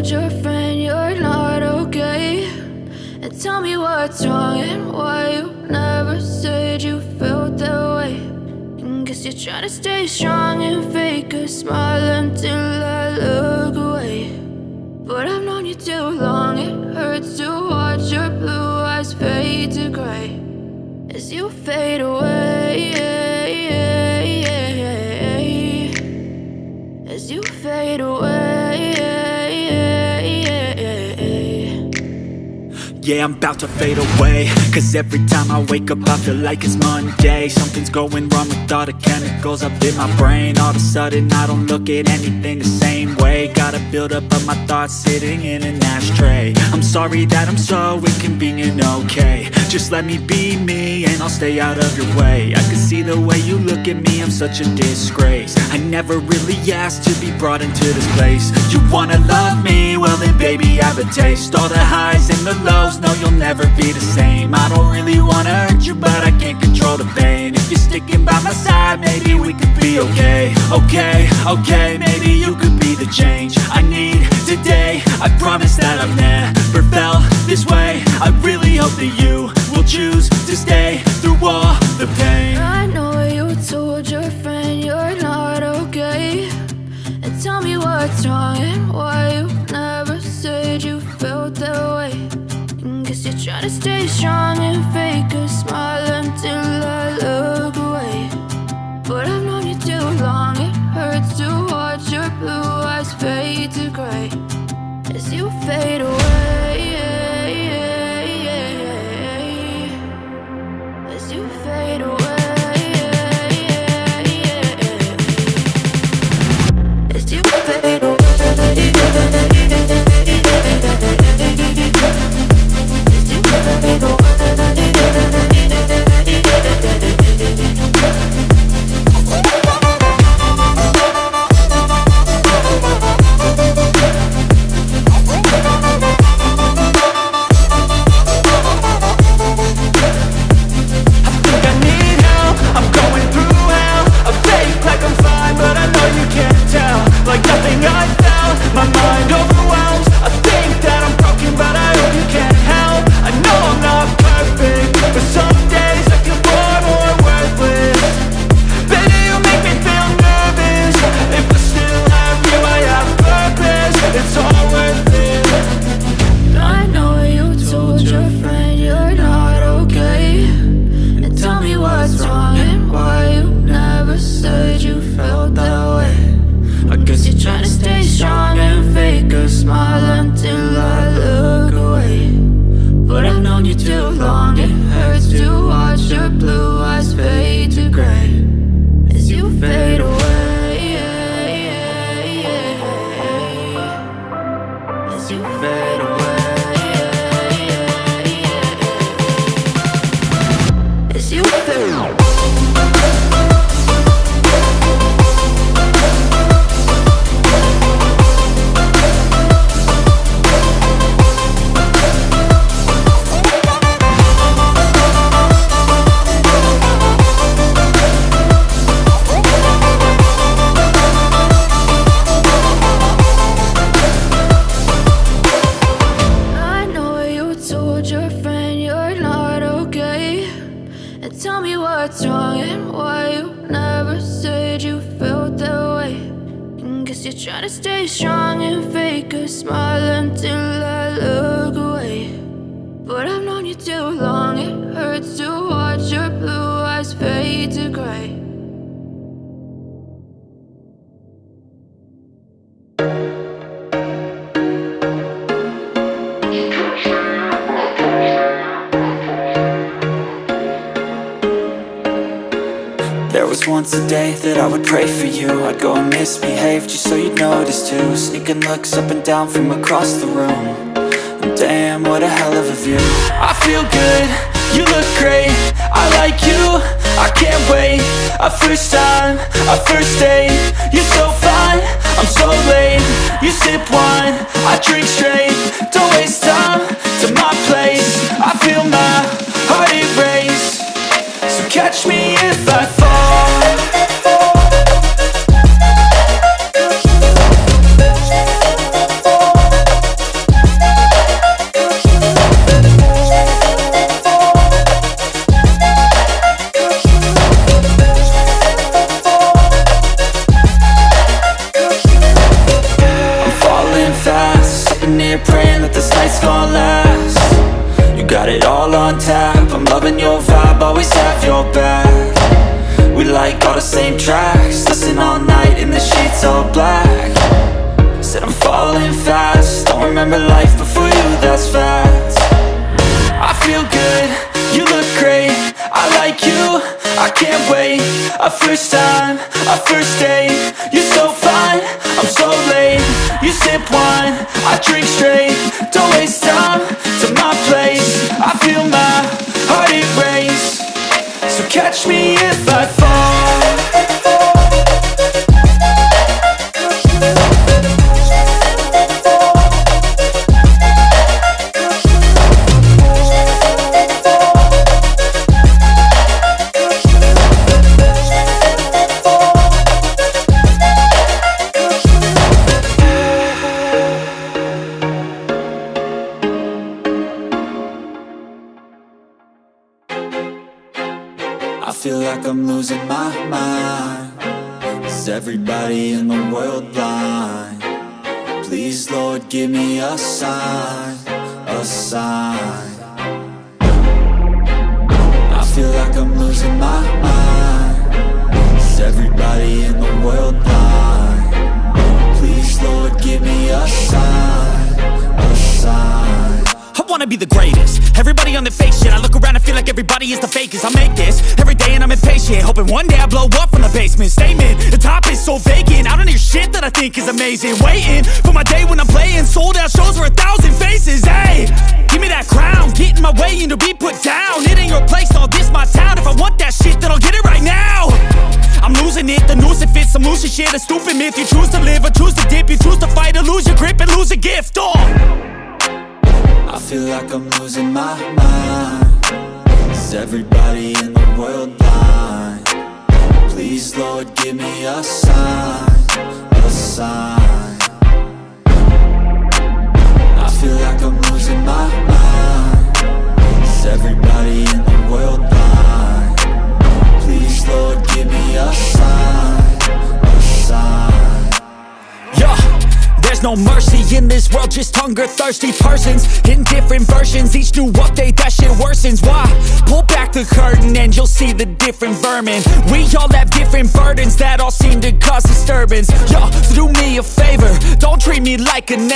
told your friend you're not okay? And tell me what's wrong and why you never said you felt that way. And guess you're trying to stay strong and fake a smile until I look away. But I've known you too long, it hurts to watch your blue eyes fade to gray as you fade away, as you fade away. Yeah, I'm about to fade away, cause every time I wake up I feel like it's Monday. Something's going wrong with all the chemicals up in my brain. All of a sudden I don't look at anything the same way. Got a buildup of my thoughts sitting in an ashtray. I'm sorry that I'm so inconvenient, okay? Just let me be me and I'll stay out of your way. I can see the way you look at me, I'm such a disgrace. I never really asked to be brought into this place. You wanna love me? Well then baby have a taste. All the highs and the lows, no you'll never be the same. I don't really wanna hurt you but I can't control the pain. If you're sticking by my side maybe we could be okay. Okay, maybe you could be the change I need today. I promise that I've never felt this way. I really hope that you will choose to stay through all the pain. I know you told your friend you're not okay. And tell me what's wrong and why you never said you felt that way. And guess you're trying to stay strong and fake a smile until I look away. But I've known you too long, it hurts to watch your blue eyes fade to gray as you fade away, as you fade away, as you fade away. Once a day that I would pray for you. I'd go and misbehave just so you'd notice too. Sneaking looks up and down from across the room. And damn, what a hell of a view. I feel good, you look great, I like you, I can't wait. A first time, a first date. You're so fine, I'm so late. You sip wine, I drink straight. Don't waste time to my place. I feel my heart erase. So catch me if I fall. got it all on tap. I'm loving your vibe, always have your back. We like all the same tracks, listen all night in the sheets all black. Said I'm falling fast, don't remember life before you, that's fact. I feel good, you look great, I like you, I can't wait. A first time, a first date, you're so fine, I'm so late. You sip wine, I drink straight, don't waste time to my place. I feel my heart it race, so catch me if I fall. I feel like I'm losing my mind. Is everybody in the world blind? Please, Lord, give me a sign, a sign. I feel like I'm losing my mind. Is everybody in the world blind? Please, Lord, give me a sign, a sign. I wanna be the greatest. Everybody on the fake shit. I look around and feel like everybody is the fakest. I make this every day and I'm impatient, hoping one day I blow up from the basement. Statement, the top is so vacant. I don't hear shit that I think is amazing. Waiting for my day when I'm playing sold out shows for 1,000 faces. Hey, give me that crown, get in my way and to be put down. It ain't your place, no, this my town. If I want that shit, then I'll get it right now. I'm losing it, the noose it fits, some losing shit, a stupid myth. You choose to live or choose to dip, you choose to fight or lose your grip and lose a gift. I feel like I'm losing my mind. Is everybody in the world blind? Please, Lord, give me a sign, a sign. I feel like I'm losing my mind. Is everybody in the world blind? Please, Lord, give me a sign, a sign. Yeah. There's no mercy in this world, just hunger-thirsty persons in different versions. Each new update, that shit worsens. Why? Pull back the curtain and you'll see the different vermin. We all have different burdens that all seem to cause disturbance. Yo, so do me a favor, don't treat me like a name.